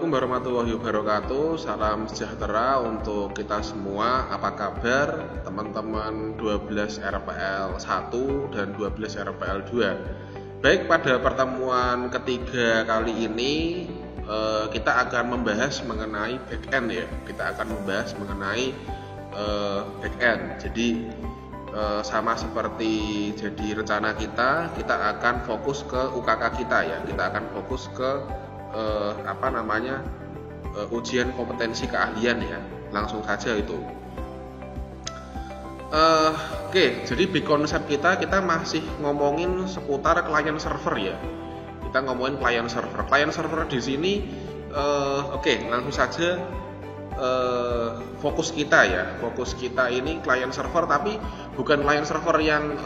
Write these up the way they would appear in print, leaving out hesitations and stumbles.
Assalamualaikum warahmatullahi wabarakatuh. Salam sejahtera untuk kita semua. Apa kabar teman-teman 12 RPL 1 dan 12 RPL 2? Baik, pada pertemuan ketiga kali ini kita akan membahas mengenai backend ya. Kita akan membahas mengenai backend. Jadi sama seperti jadi rencana kita akan fokus ke UKK kita ya. Kita akan fokus ke ujian kompetensi keahlian ya, langsung saja itu. Oke, jadi big konsep kita masih ngomongin seputar client server ya. Kita ngomongin client server. Client server di sini, langsung saja fokus kita ya. Fokus kita ini client server, tapi bukan client server yang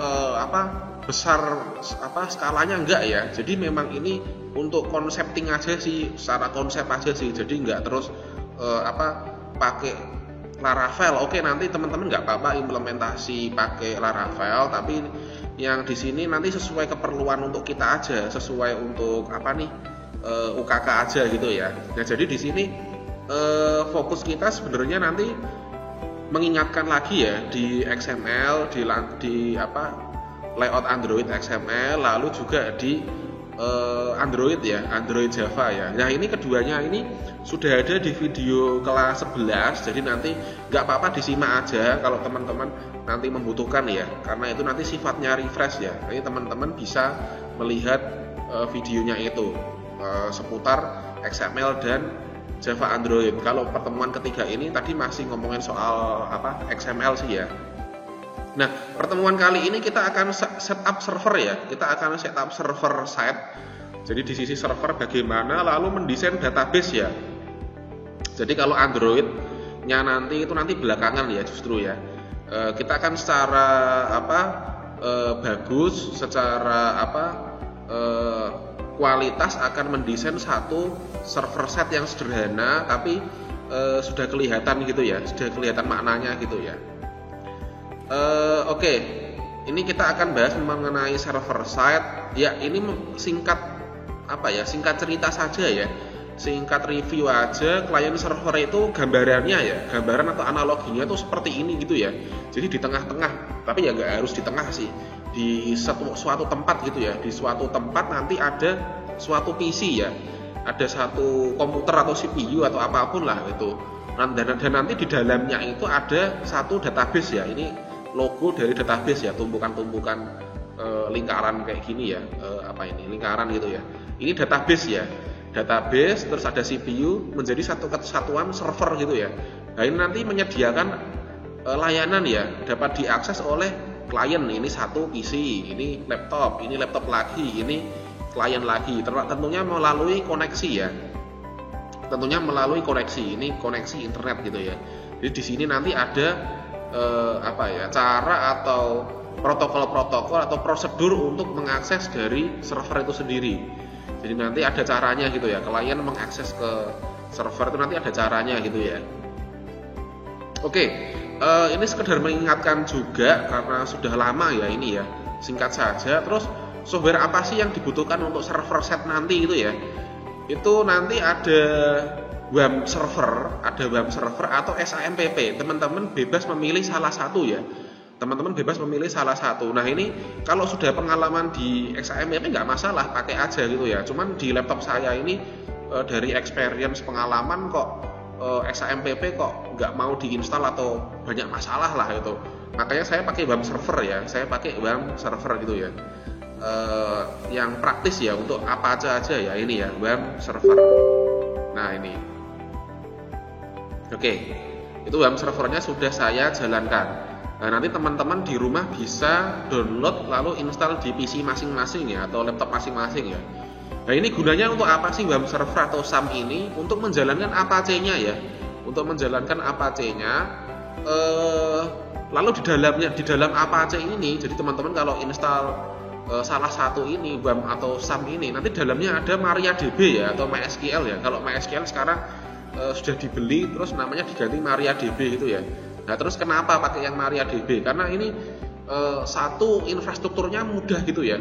besar skalanya enggak ya. Jadi memang ini untuk konsepting aja sih, secara konsep aja sih. Jadi enggak terus pakai Laravel. Oke, nanti teman-teman enggak apa-apa implementasi pakai Laravel, tapi yang di sini nanti sesuai keperluan untuk kita aja, sesuai untuk UKK aja gitu ya. Nah, jadi di sini fokus kita sebenarnya nanti mengingatkan lagi ya di XML, di layout Android XML, lalu juga di Android ya, Android Java ya. Nah, ini keduanya ini sudah ada di video kelas 11. Jadi nanti nggak apa-apa disimak aja kalau teman-teman nanti membutuhkan ya, karena itu nanti sifatnya refresh ya. Jadi teman-teman bisa melihat videonya itu seputar XML dan Java Android. Kalau pertemuan ketiga ini tadi masih ngomongin soal XML sih ya. Nah, pertemuan kali ini kita akan setup server ya. Kita akan setup server side. Jadi di sisi server bagaimana, lalu mendesain database ya. Jadi kalau Android-nya nanti belakangan ya justru ya. Kita akan secara bagus, secara kualitas akan mendesain satu server set yang sederhana, tapi sudah kelihatan gitu ya, sudah kelihatan maknanya gitu ya. Oke, ini kita akan bahas mengenai server side. Ya, ini singkat cerita saja ya, singkat review aja. Client server itu gambarannya ya, gambaran atau analoginya itu seperti ini gitu ya. Jadi di tengah-tengah, tapi ya nggak harus di tengah sih, di suatu tempat gitu ya. Di suatu tempat nanti ada suatu PC ya, ada satu komputer atau CPU atau apapun lah itu. Dan nanti di dalamnya itu ada satu database ya. Ini logo dari database ya, tumpukan-tumpukan lingkaran kayak gini ya, lingkaran gitu ya. Ini database ya, database terus ada CPU menjadi satu kesatuan server gitu ya. Nah, ini nanti menyediakan layanan ya, dapat diakses oleh klien. Ini satu PC, ini laptop lagi, ini klien lagi. Tentunya melalui koneksi ya, ini koneksi internet gitu ya. Jadi di sini nanti ada cara atau protokol atau prosedur untuk mengakses dari server itu sendiri. Jadi nanti ada caranya gitu ya, klien mengakses ke server itu nanti ada caranya gitu ya. Oke, ini sekedar mengingatkan juga karena sudah lama ya ini ya, singkat saja. Terus software apa sih yang dibutuhkan untuk server set nanti gitu ya? Itu nanti ada WAMP server atau SAMPP. Teman-teman bebas memilih salah satu ya. Nah, ini kalau sudah pengalaman di SAMPP nggak masalah, pakai aja gitu ya. Cuman di laptop saya ini dari experience pengalaman kok SAMPP kok nggak mau diinstal atau banyak masalah lah itu. Makanya saya pakai WAMP server ya. Gitu ya. Yang praktis ya untuk apa aja ya ini ya, WAMP server. Nah, ini. Oke, itu WAMP servernya sudah saya jalankan. Nah, nanti teman-teman di rumah bisa download lalu install di PC masing-masing ya, atau laptop masing-masing ya. Nah, ini gunanya untuk apa sih WAMP server atau SAM ini? Untuk menjalankan Apache-nya ya. Lalu di dalam Apache ini, jadi teman-teman kalau install salah satu ini WAMP atau SAM ini, nanti dalamnya ada MariaDB ya, atau MySQL ya. Kalau MySQL sekarang sudah dibeli, terus namanya diganti MariaDB gitu ya. Nah, terus kenapa pakai yang MariaDB? Karena ini satu infrastrukturnya mudah gitu ya.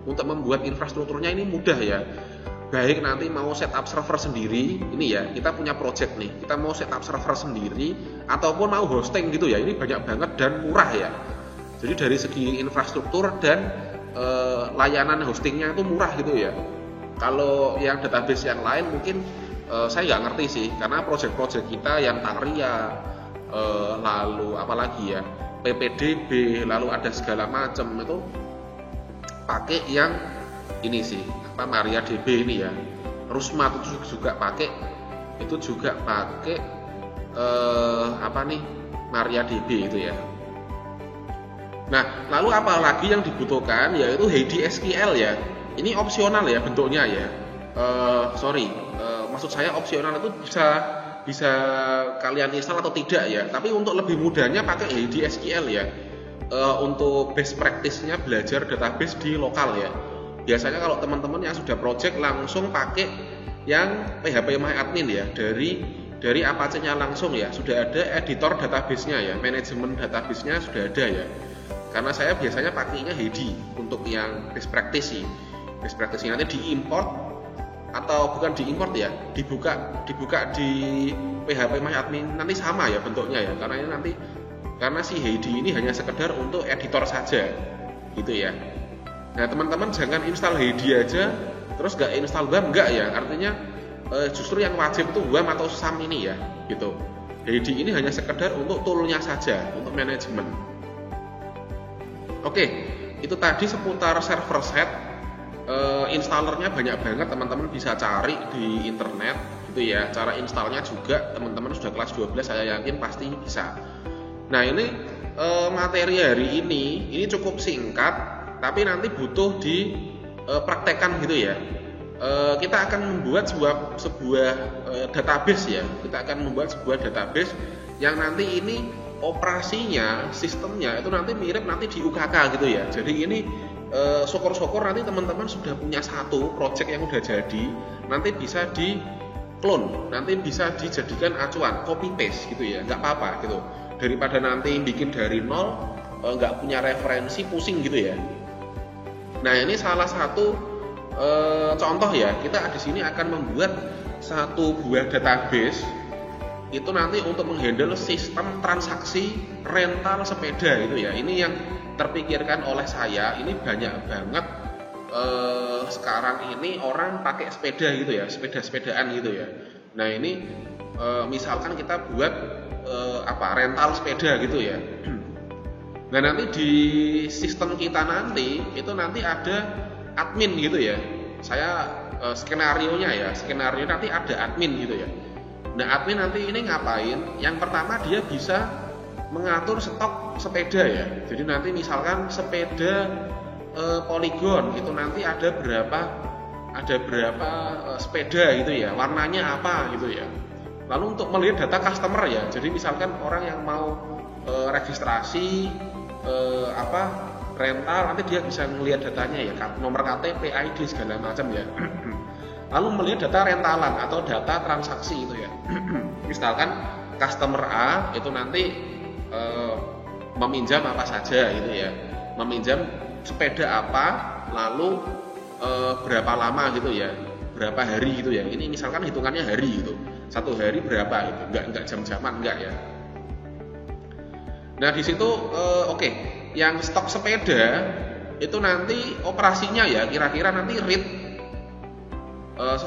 Untuk membuat infrastrukturnya ini mudah ya. baik nanti mau setup server sendiri, ini ya kita punya project nih, kita mau setup server sendiri ataupun mau hosting gitu ya, ini banyak banget dan murah ya. Jadi dari segi infrastruktur dan layanan hostingnya itu murah gitu ya. Kalau yang database yang lain mungkin saya nggak ngerti sih, karena project-project kita yang Tangria, lalu apalagi ya PPDB, lalu ada segala macam itu pakai yang ini sih, apa MariaDB ini ya. Rusma itu juga pakai, itu juga pakai apa nih MariaDB itu ya. Nah, lalu apa lagi yang dibutuhkan, yaitu Heidi SQL ya. Ini opsional ya bentuknya ya. Maksud saya opsional itu bisa kalian install atau tidak ya. Tapi untuk lebih mudahnya pakai Heidi SQL ya. Untuk best practice-nya belajar database di lokal ya. Biasanya kalau teman-teman yang sudah project langsung pakai yang PHPMyAdmin ya, dari Apache-nya langsung ya. Sudah ada editor database-nya ya, manajemen database-nya sudah ada ya. Karena saya biasanya pakainya Heidi untuk yang best practice sih. Best practice-nya nanti diimport atau bukan diimport ya, dibuka di PHPMyAdmin nanti sama ya bentuknya ya. Karena si Heidi ini hanya sekedar untuk editor saja gitu ya. Nah, teman-teman jangan install Heidi aja terus gak install WAM, enggak ya. Artinya justru yang wajib itu WAM atau SAM ini ya gitu. Heidi ini hanya sekedar untuk toolnya saja, untuk manajemen. Oke, itu tadi seputar server set. Installernya banyak banget, teman-teman bisa cari di internet gitu ya. Cara installnya juga teman-teman sudah kelas 12 saya yakin pasti bisa. Nah, ini materi hari ini cukup singkat, tapi nanti butuh dipraktekkan gitu ya. Kita akan membuat sebuah database ya. Kita akan membuat sebuah database yang nanti ini operasinya, sistemnya itu nanti mirip nanti di UKK gitu ya. Jadi ini syukur-syukur nanti teman-teman sudah punya satu project yang udah jadi, nanti bisa di clone, nanti bisa dijadikan acuan, copy paste gitu ya, nggak apa-apa gitu. Daripada nanti bikin dari nol, nggak punya referensi, pusing gitu ya. Nah, ini salah satu contoh ya. Kita di sini akan membuat satu buah database itu nanti untuk menghandle sistem transaksi rental sepeda gitu ya. Ini yang terpikirkan oleh saya. Ini banyak banget sekarang ini orang pakai sepeda gitu ya, sepedaan gitu ya. Nah, ini misalkan kita buat rental sepeda gitu ya. Nah, nanti di sistem kita nanti itu nanti ada admin gitu ya. Saya skenario nanti ada admin gitu ya. Nah, admin nanti ini ngapain? Yang pertama dia bisa mengatur stok sepeda ya. Jadi nanti misalkan sepeda Polygon itu nanti ada berapa sepeda gitu ya, warnanya apa gitu ya. Lalu untuk melihat data customer ya. Jadi misalkan orang yang mau registrasi rental, nanti dia bisa melihat datanya ya, nomor KTP, ID segala macam ya. Lalu melihat data rentalan atau data transaksi itu ya. Misalkan customer A itu nanti meminjam apa saja gitu ya, meminjam sepeda apa, lalu berapa lama gitu ya, berapa hari gitu ya. Ini misalkan hitungannya hari gitu, satu hari berapa gitu, enggak jam-jaman enggak ya. Nah, di situ oke. Yang stok sepeda itu nanti operasinya ya kira-kira nanti read.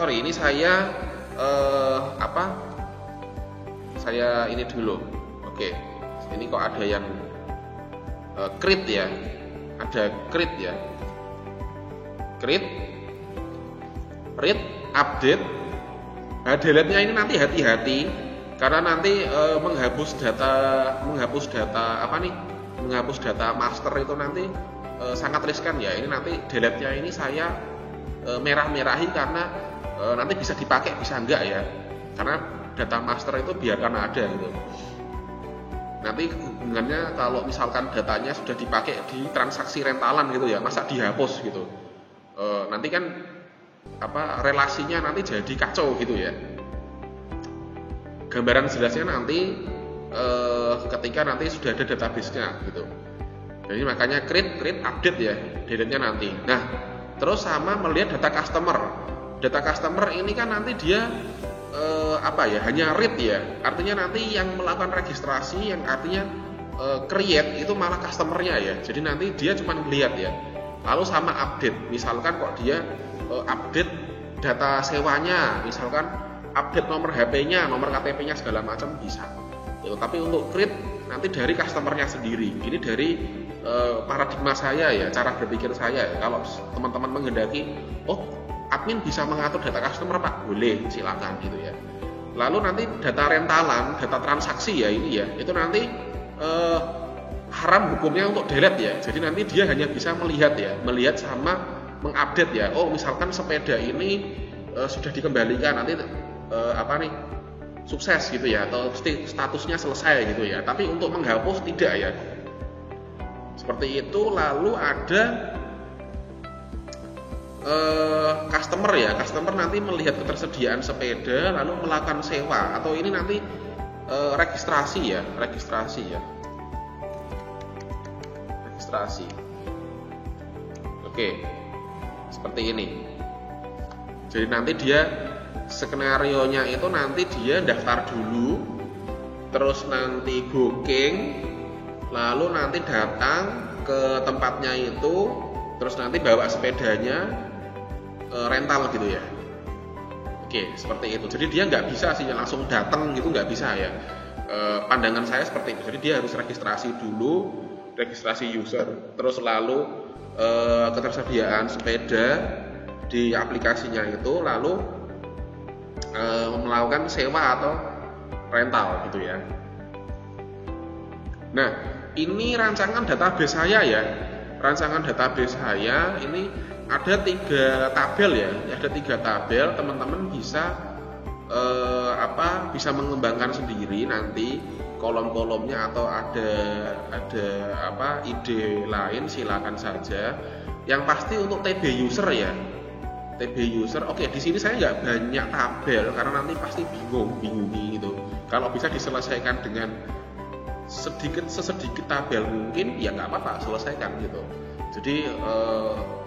Ini saya saya ini dulu. Oke. Ini kok ada yang create ya. Ada create ya. Create, read, update. Nah, delete-nya ini nanti hati-hati karena nanti menghapus data master itu nanti sangat riskan ya. Ini nanti delete-nya ini saya merah-merahi karena nanti bisa dipakai bisa enggak ya. Karena data master itu biarkan ada gitu. Nanti hubungannya kalau misalkan datanya sudah dipakai di transaksi rentalan gitu ya, masa dihapus gitu. Nanti kan relasinya nanti jadi kacau gitu ya. Gambaran jelasnya nanti ketika nanti sudah ada database-nya gitu. Jadi makanya create, update ya, delete-nya nanti. Nah, terus sama melihat data customer. data customer ini kan nanti dia hanya read ya, artinya nanti yang melakukan registrasi, yang artinya create itu malah customernya ya. Jadi nanti dia cuma melihat ya. Lalu sama update, misalkan kok dia update data sewanya, misalkan update nomor HP-nya, nomor KTP-nya segala macam bisa. Tapi untuk create nanti dari customernya sendiri. Ini dari paradigma saya ya, cara berpikir saya ya. Kalau teman-teman menghendaki, admin bisa mengatur data customer Pak, boleh, silakan gitu ya. Lalu nanti data rentalan, data transaksi ya ini ya, itu nanti haram hukumnya untuk delete ya. Jadi nanti dia hanya bisa melihat sama mengupdate ya. Misalkan sepeda ini sudah dikembalikan, nanti sukses gitu ya, atau statusnya selesai gitu ya. Tapi untuk menghapus tidak ya. Seperti itu. Lalu ada customer ya. Customer nanti melihat ketersediaan sepeda lalu melakukan sewa, atau ini nanti registrasi ya. Oke, seperti ini. Jadi nanti dia skenarionya itu nanti dia daftar dulu, terus nanti booking, lalu nanti datang ke tempatnya itu, terus nanti bawa sepedanya rental gitu ya. Oke, seperti itu. Jadi dia nggak bisa sih langsung datang gitu, nggak bisa ya. Pandangan saya seperti itu. Jadi dia harus registrasi dulu, registrasi user, terus lalu ketersediaan sepeda di aplikasinya itu, lalu melakukan sewa atau rental gitu ya. Nah, ini rancangan database saya ya. Rancangan database saya ini ada 3 tabel ya. Ada 3 tabel, teman-teman bisa bisa mengembangkan sendiri nanti kolom-kolomnya, atau ada ide lain silakan saja. Yang pasti untuk TB user ya. TB user, oke, di sini saya nggak banyak tabel karena nanti pasti bingung gitu. Kalau bisa diselesaikan dengan sesedikit tabel mungkin ya nggak apa-apa, selesaikan gitu. Jadi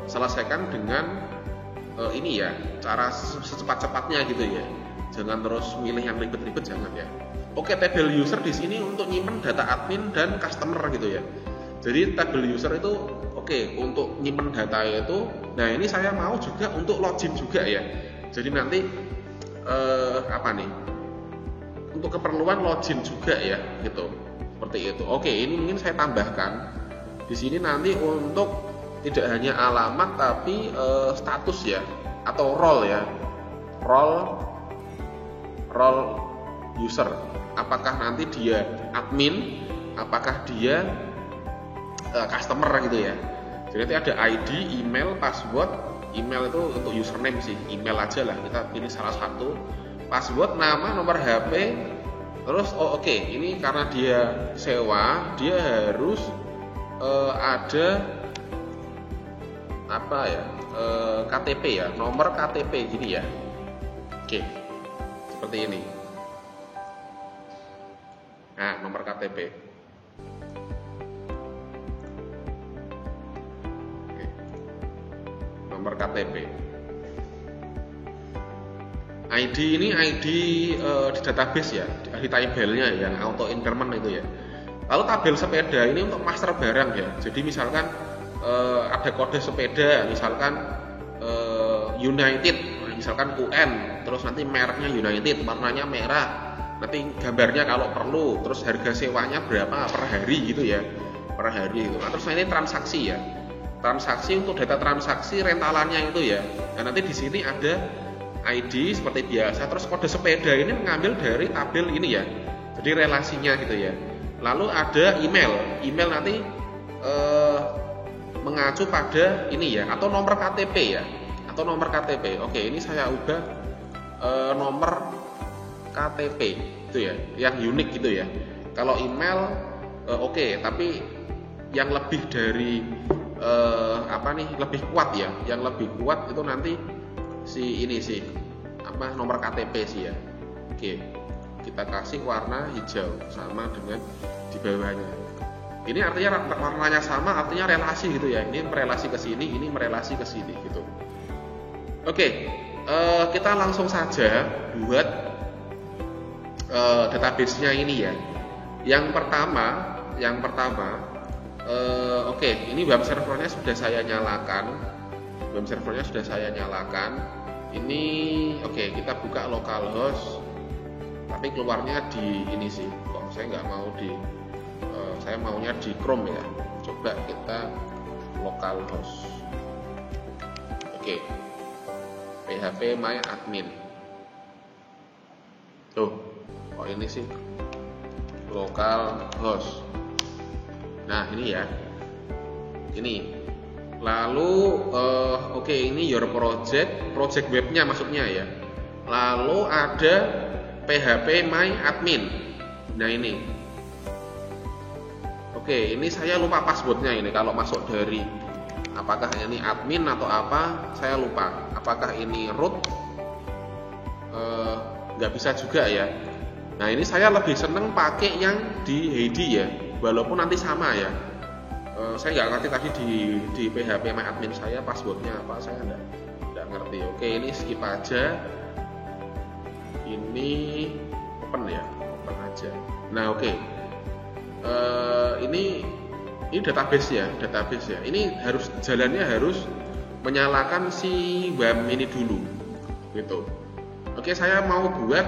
selesaikan dengan ini ya, cara secepat-cepatnya gitu ya. Jangan terus milih yang ribet-ribet, jangan ya. Oke, tabel user di sini untuk nyimpen data admin dan customer gitu ya. Jadi tabel user itu untuk nyimpen data itu. Nah, ini saya mau juga untuk login juga ya. Jadi nanti untuk keperluan login juga ya gitu. Seperti itu. Oke, ini mungkin saya tambahkan di sini nanti untuk tidak hanya alamat tapi status ya, atau role ya. Role user. Apakah nanti dia admin, apakah dia customer gitu ya. Jadi nanti ada ID, email, password. Email itu untuk username sih, email aja lah, kita pilih salah satu. Password, nama, nomor HP. Terus ini karena dia sewa, dia harus ada KTP ya, nomor KTP gini ya. Oke, seperti ini. Nah, nomor KTP. Nomor KTP. ID ini ID di database ya, di tabelnya yang auto increment itu ya. Lalu tabel sepeda ini untuk master barang ya. Jadi misalkan ada kode sepeda, misalkan United, misalkan UN, terus nanti mereknya United, warnanya merah, nanti gambarnya kalau perlu, terus harga sewanya berapa per hari gitu ya, per hari itu. Nah, terus ini transaksi ya. Transaksi untuk data transaksi rentalannya itu ya. Nah, nanti di sini ada ID seperti biasa, terus kode sepeda ini mengambil dari tabel ini ya. Jadi relasinya gitu ya. Lalu ada email nanti mengacu pada ini ya, atau nomor KTP ya, atau nomor KTP. Oke, ini saya ubah nomor KTP itu ya, yang unik gitu ya. Kalau email tapi yang lebih dari lebih kuat ya, yang lebih kuat itu nanti nomor KTP sih ya. Oke, kita kasih warna hijau sama dengan di bawahnya. Ini artinya warnanya sama, artinya relasi gitu ya. Ini merelasi ke sini, ini merelasi ke sini gitu. Oke, kita langsung saja buat database-nya ini ya. Yang pertama, oke, ini web servernya sudah saya nyalakan. Ini oke, kita buka localhost. Tapi keluarnya di ini sih. Kok saya nggak mau di, saya maunya di Chrome ya. Coba kita localhost. Oke, PHP my admin. Tuh, kok ini sih localhost. Nah ini ya, ini. Lalu oke, ini your project webnya maksudnya ya. Lalu ada PHP my admin. Nah ini. Oke, ini saya lupa passwordnya ini kalau masuk dari, apakah ini admin atau apa, saya lupa. Apakah ini root? Nggak bisa juga ya. Nah ini saya lebih seneng pakai yang di Heidi ya, walaupun nanti sama ya. Saya nggak ngerti tadi di PHP my admin saya passwordnya apa, saya nggak ngerti. Oke, ini skip aja. Ini open ya, open aja. Nah oke, ini database ya. Ini jalannya harus menyalakan si WAM ini dulu, gitu. Oke, saya mau buat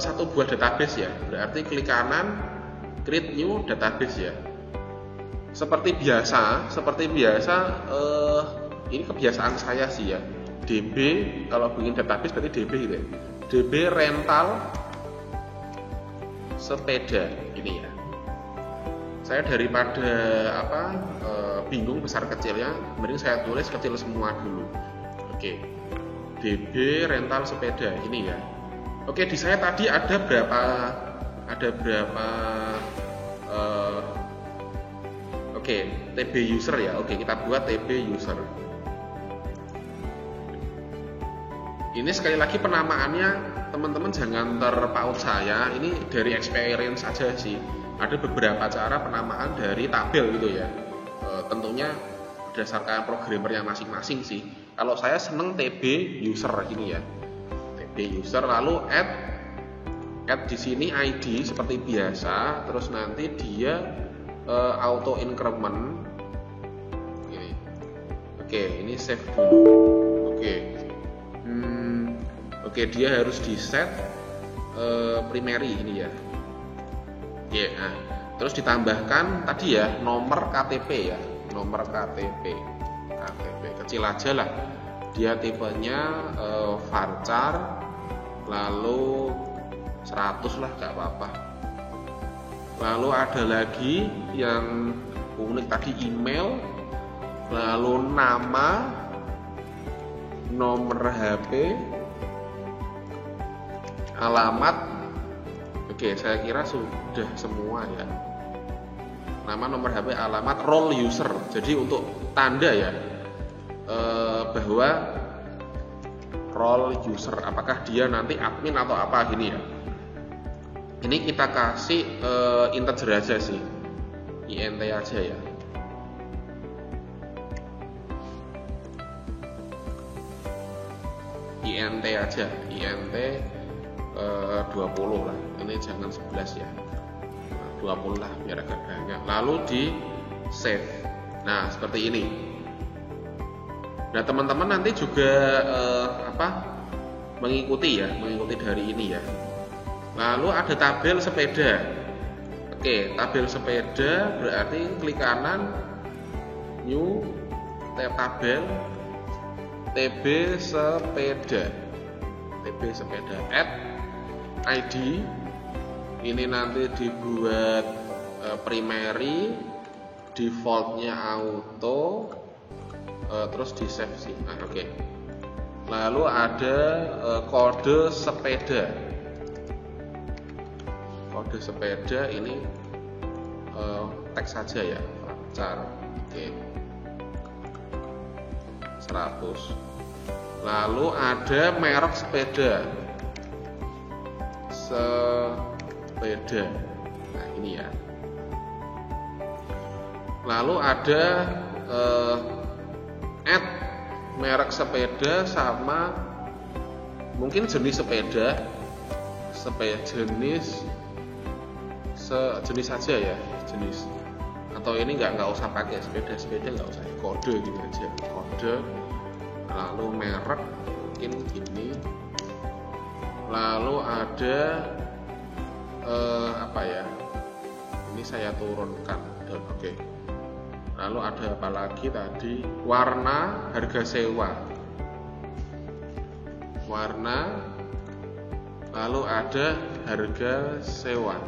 satu buah database ya. Berarti klik kanan, create new database ya. Seperti biasa, ini kebiasaan saya sih ya. DB, kalau bikin database berarti DB gitu ya. DB rental sepeda ini ya. Saya daripada bingung besar kecilnya, mending saya tulis kecil semua dulu. Oke, DB rental sepeda ini ya. Oke, di saya tadi ada berapa oke, TB user ya. Oke, kita buat TB user. Ini sekali lagi penamaannya teman-teman jangan terpaut saya, ini dari experience aja sih. Ada beberapa cara penamaan dari tabel gitu ya. Tentunya berdasarkan programmer yang masing-masing sih. Kalau saya seneng TB user ini ya. TB user, lalu add di sini ID seperti biasa, terus nanti dia auto increment. Ini. Oke, ini save dulu. Oke, dia harus di set primary ini ya. Nah, terus ditambahkan tadi ya nomor KTP ya, nomor KTP kecil aja lah. Dia tipenya varchar, lalu 100 lah, nggak apa-apa. Lalu ada lagi yang unik tadi, email, lalu nama, nomor HP, alamat. Oke, saya kira sudah semua ya. Nama, nomor HP, alamat, role user. Jadi untuk tanda ya bahwa role user, apakah dia nanti admin atau apa gini ya. Ini kita kasih integer aja sih, int aja ya. int aja, int 20 lah. Ini jangan 11 ya. 20 lah biar agak banyak. Lalu di save. Nah, seperti ini. Nah, teman-teman nanti juga mengikuti dari ini ya. Lalu ada tabel sepeda. Oke, tabel sepeda berarti klik kanan, new, tabel, TB sepeda, add ID. Ini nanti dibuat primary, defaultnya auto, terus di save sih. Nah, oke. Lalu ada kode sepeda. Kode sepeda ini teks saja ya, varchar. Oke. 100. Lalu ada merek sepeda. Nah, ini ya. Lalu ada add merek sepeda sama mungkin jenis sepeda jenis saja ya, jenis, atau ini nggak usah pakai sepeda nggak usah, kode gini aja, kode, lalu merek mungkin gini, lalu ada apa ya, ini saya turunkan dan oke. Lalu ada apa lagi tadi, warna, harga sewa, warna, lalu ada harga sewa.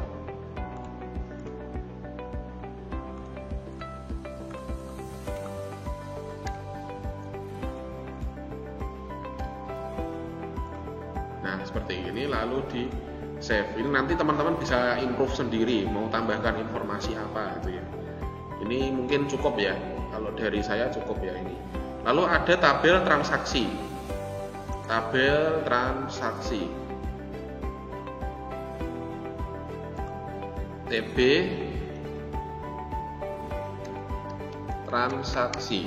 Nah seperti ini, lalu di save. Ini nanti teman-teman bisa improve sendiri, mau tambahkan informasi apa gitu ya. Ini mungkin cukup ya, kalau dari saya cukup ya ini. Lalu ada tabel transaksi, TB transaksi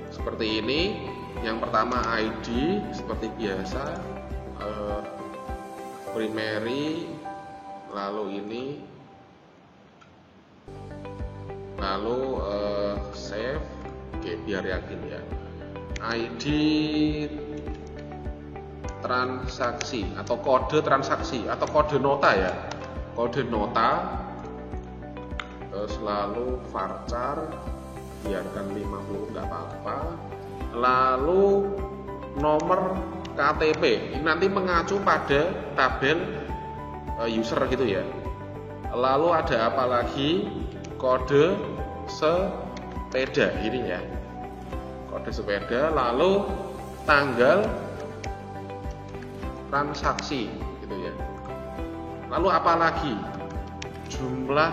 seperti ini. Yang pertama ID seperti biasa, primary, lalu ini, lalu save. Oke, biar yakin ya, ID transaksi atau kode transaksi atau kode nota ya, kode nota, selalu varchar, biarkan 50 nggak apa-apa, lalu nomor KTP ini nanti mengacu pada tabel user gitu ya. Lalu ada apa lagi, kode sepeda ini ya, kode sepeda, lalu tanggal transaksi gitu ya. Lalu apa lagi, jumlah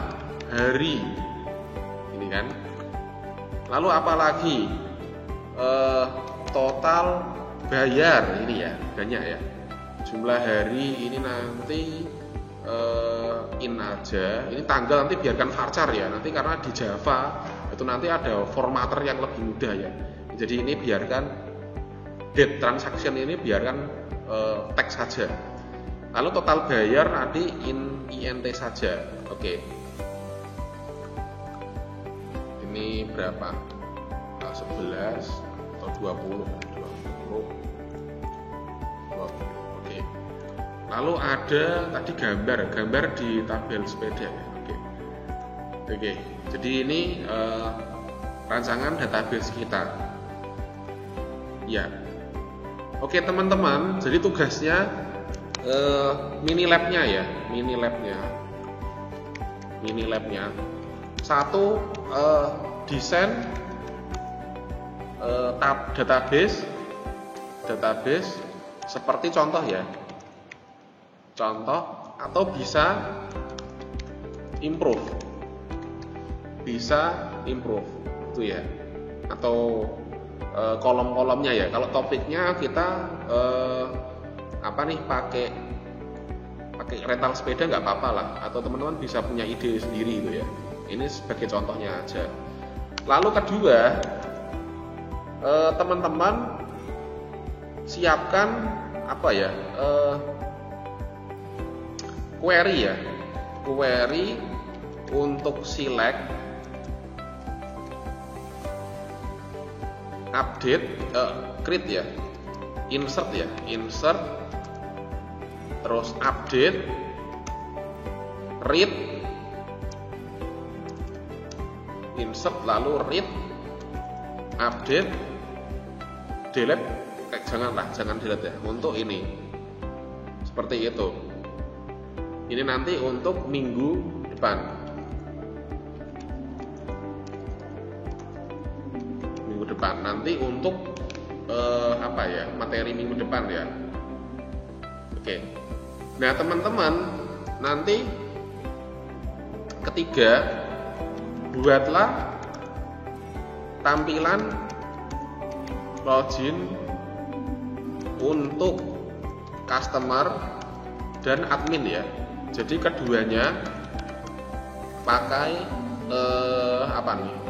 hari ini kan. Lalu apa lagi, total bayar ini ya, banyak ya. Jumlah hari ini nanti in aja, ini tanggal nanti biarkan varchar ya, nanti karena di Java itu nanti ada formatter yang lebih mudah ya. Jadi ini biarkan date transaction ini biarkan teks saja. Lalu total bayar nanti int saja. Oke. Ini berapa? 11 atau 20. Oke. Lalu ada tadi gambar di tabel sepeda ya. Oke. Jadi ini rancangan database kita. Ya. Oke teman-teman, jadi tugasnya mini labnya. Satu, desain database seperti contoh ya, atau bisa improve itu ya, atau kolom-kolomnya ya. Kalau topiknya kita pakai rental sepeda nggak apa-apa lah, atau teman-teman bisa punya ide sendiri gitu ya. Ini sebagai contohnya aja. Lalu kedua, teman-teman siapkan query untuk select, update, create ya, insert, terus update, read, insert, lalu read, update, delete. Jangan delete ya, untuk ini seperti itu. Ini nanti untuk minggu depan. Nanti untuk materi minggu depan ya. Oke. Nah teman-teman, nanti ketiga, buatlah tampilan login untuk customer dan admin ya. Jadi keduanya pakai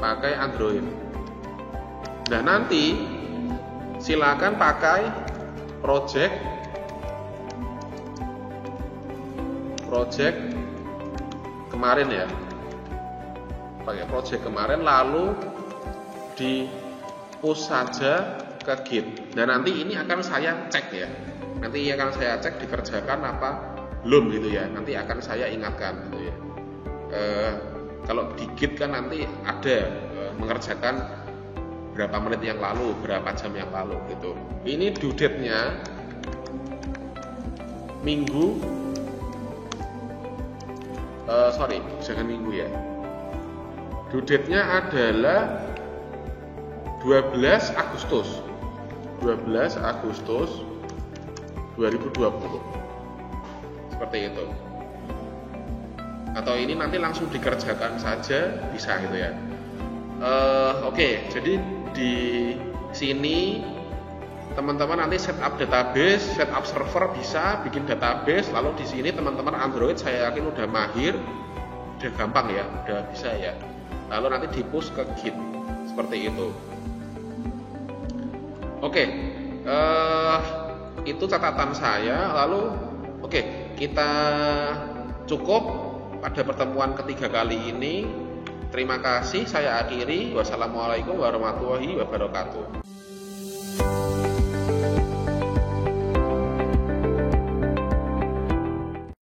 pakai Android. Nah nanti silakan pakai project project kemarin ya, pakai project kemarin, lalu di push saja ke Git. Nah nanti ini akan saya cek ya, nanti akan saya cek dikerjakan apa belum gitu ya, nanti akan saya ingatkan gitu ya. Kalau di Git kan nanti ada mengerjakan berapa menit yang lalu, berapa jam yang lalu gitu. Ini due date-nya minggu, jangan minggu ya. Due date-nya adalah 12 Agustus 2020. Seperti itu. Atau ini nanti langsung dikerjakan saja bisa gitu ya. Oke, jadi di sini teman-teman nanti setup database, setup server bisa, bikin database. Lalu di sini teman-teman Android saya yakin udah mahir, udah gampang ya, udah bisa ya. Lalu nanti di push ke Git seperti itu. Oke, itu catatan saya. Lalu kita cukup pada pertemuan ketiga kali ini. Terima kasih, saya akhiri. Wassalamualaikum warahmatullahi wabarakatuh.